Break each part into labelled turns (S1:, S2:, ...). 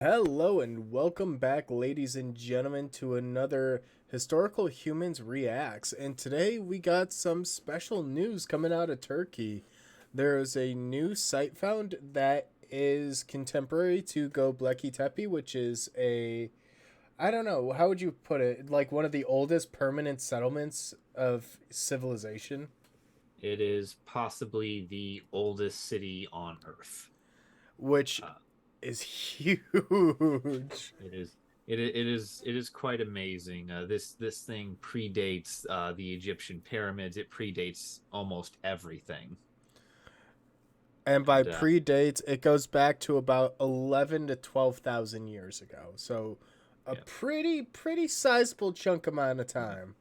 S1: Hello and welcome back, ladies and gentlemen, to another Historical Humans Reacts. And today we got some special news coming out of Turkey. There is a new site found that is contemporary to Göbeklitepe, which is I don't know, how would you put it? Like one of the oldest permanent settlements of civilization,
S2: It is possibly the oldest city on Earth.
S1: which
S2: Uh,
S1: is huge.
S2: it is it is quite amazing. This thing predates the Egyptian pyramids. It predates almost everything.
S1: And by
S2: And
S1: predates, it goes back to about 11 to 12,000 years ago. So a
S2: yeah,
S1: pretty sizable chunk amount of
S2: yeah,
S1: time.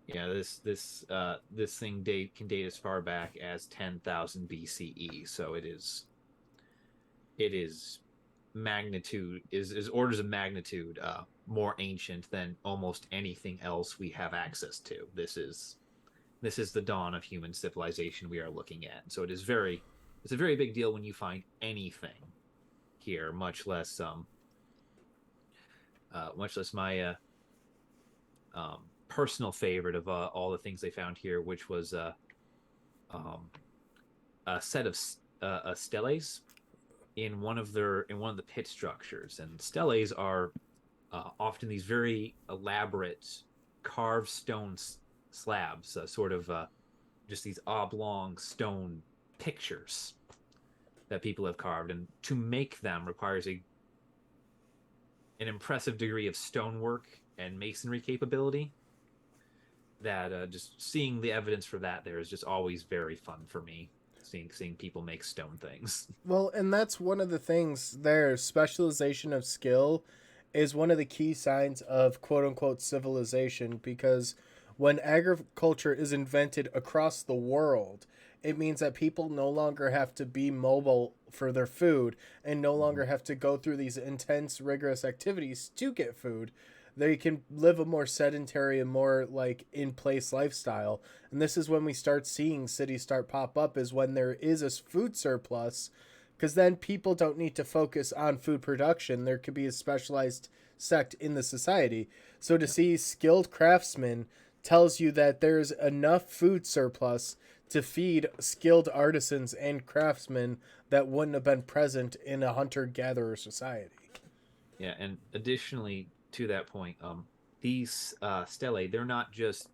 S2: yeah. This thing can date as far back as 10,000 BCE. So it is magnitude is orders of magnitude more ancient than almost anything else we have access to. This is the dawn of human civilization we are looking at. So it's a very big deal when you find anything here, much less my personal favorite of all the things they found here, which was um, a set of steles in one of the pit structures. And steles are often these very elaborate carved stone slabs, sort of just these oblong stone pictures that people have carved. And to make them requires an impressive degree of stonework and masonry capability. That just seeing the evidence for that there is just always very fun for me. Seeing people make stone things.
S1: Well, and that's one of the things there. Specialization of skill is one of the key signs of quote unquote civilization because when agriculture is invented across the world, it means that people no longer have to be mobile for their food and no longer have to go through these intense, rigorous activities to get food. They can live a more sedentary and more like in place lifestyle. And this is when we start seeing cities start pop up, is when there is a food surplus, because then people don't need to focus on food production. There could be a specialized sect in the society. So to
S2: Yeah.
S1: see skilled craftsmen tells you that there's enough food surplus to feed skilled artisans and craftsmen that wouldn't have been present in a hunter gatherer society.
S2: Yeah, and additionally to that point, these stelae, they're not just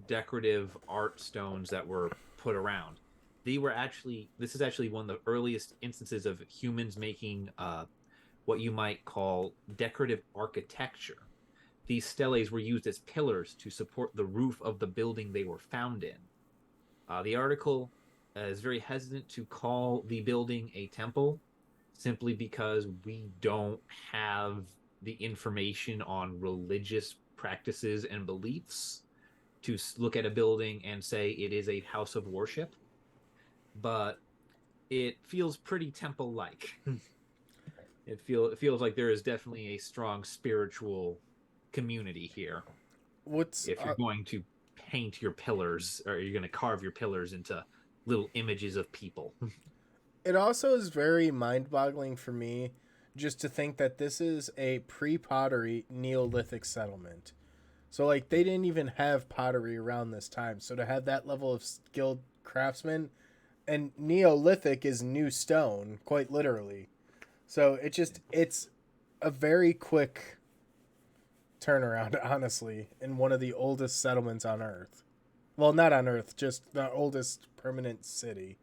S2: decorative art stones that were put around. This is actually one of the earliest instances of humans making what you might call decorative architecture. These steles were used as pillars to support the roof of the building they were found in. The article is very hesitant to call the building a temple simply because we don't have the information on religious practices and beliefs to look at a building and say it is a house of worship, but it feels pretty temple like. It feels like there is definitely a strong spiritual community here.
S1: What's
S2: If you're going to paint your pillars or you're going to carve your pillars into little images of people.
S1: It also is very mind-boggling for me just to think that this is a pre-pottery Neolithic settlement. So like they didn't even have pottery around this time. So to have that level of skilled craftsmen, and Neolithic is new stone, quite literally. So it's a very quick turnaround, honestly, in one of the oldest settlements on Earth. Well, not on Earth, just the oldest permanent city.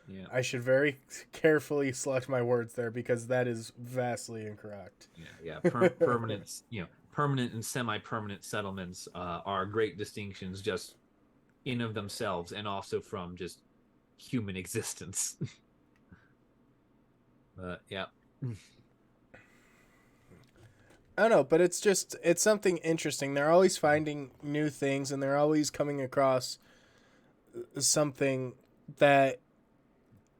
S2: Yeah,
S1: I should very carefully select my words there because that is vastly incorrect.
S2: yeah. Permanent, permanent and semi-permanent settlements are great distinctions just in of themselves, and also from just human existence. But yeah,
S1: I don't know, but it's something interesting. They're always finding new things and they're always coming across something that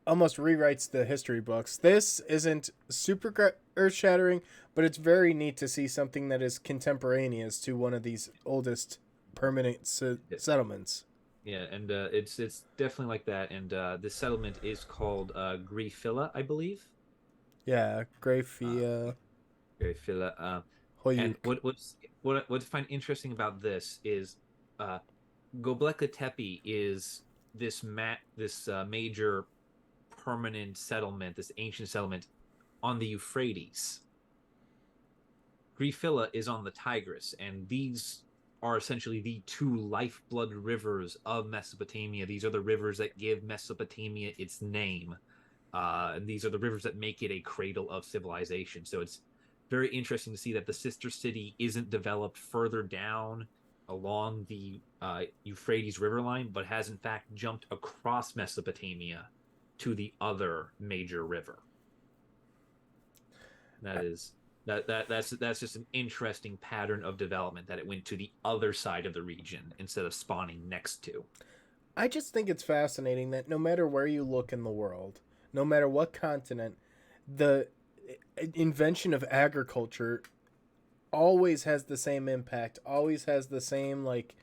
S1: almost rewrites the history books. This isn't super earth shattering, but it's very neat to see something that is contemporaneous to one of these oldest permanent settlements.
S2: yeah, and it's definitely like that. And this settlement is called Griefilla, I believe.
S1: Yeah,
S2: Uh,
S1: Greyfia
S2: Göbeklitepe, and
S1: Hoyuk.
S2: what I find interesting about this is uh, Göbeklitepe is this major permanent settlement, this ancient settlement on the Euphrates. Grifilla is on the Tigris, and these are essentially the two lifeblood rivers of Mesopotamia. These are the rivers that give Mesopotamia its name. And these are the rivers that make it a cradle of civilization. So it's very interesting to see that the sister city isn't developed further down along the Euphrates River line, but has in fact jumped across Mesopotamia to the other major river. That is that's just an interesting pattern of development that it went to the other side of the region instead of spawning next to.
S1: I just think it's fascinating that no matter where you look in the world, no matter what continent, the invention of agriculture always has the same impact, always has the same like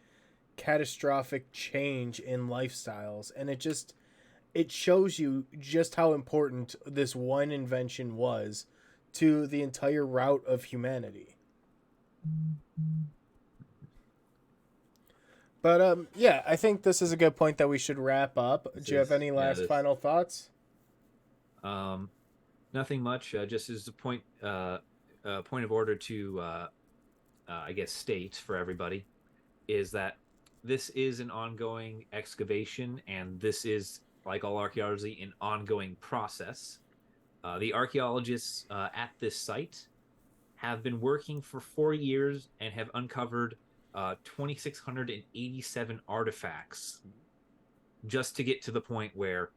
S1: catastrophic change in lifestyles, and it shows you just how important this one invention was to the entire route of humanity. But yeah, I think this is a good point that we should wrap up.
S2: This
S1: Do you have
S2: is
S1: any
S2: yeah
S1: last
S2: this
S1: final thoughts?
S2: um nothing much. Just as a point of order to I guess state for everybody is that this is an ongoing excavation, and this is, like all archaeology, an ongoing process. The archaeologists at this site have been working for 4 years and have uncovered 2,687 artifacts just to get to the point where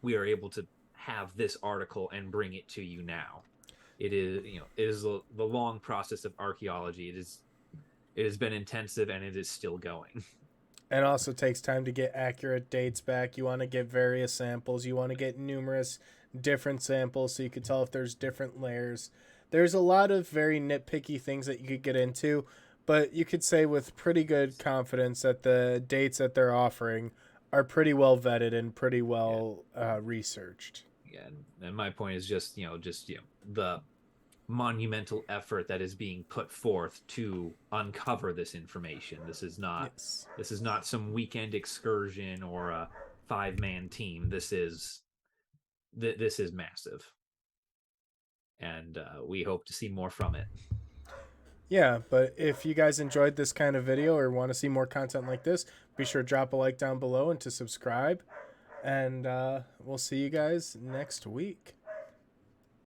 S2: we are able to have this article and bring it to you now. It is, it is the long process of archaeology. It has been intensive, and it is still going.
S1: And also takes time to get accurate dates back. You want to get various samples. You want to get numerous different samples so you could tell if there's different layers. There's a lot of very nitpicky things that you could get into, but you could say with pretty good confidence that the dates that they're offering are pretty well vetted and pretty
S2: Yeah,
S1: well researched.
S2: yeah. And my point is just the monumental effort that is being put forth to uncover this information.
S1: Yes.
S2: This is not some weekend excursion or a 5-man team. This is massive, and we hope to see more from it.
S1: Yeah, but if you guys enjoyed this kind of video or want to see more content like this, be sure to drop a like down below and to subscribe. And we'll see you guys next week.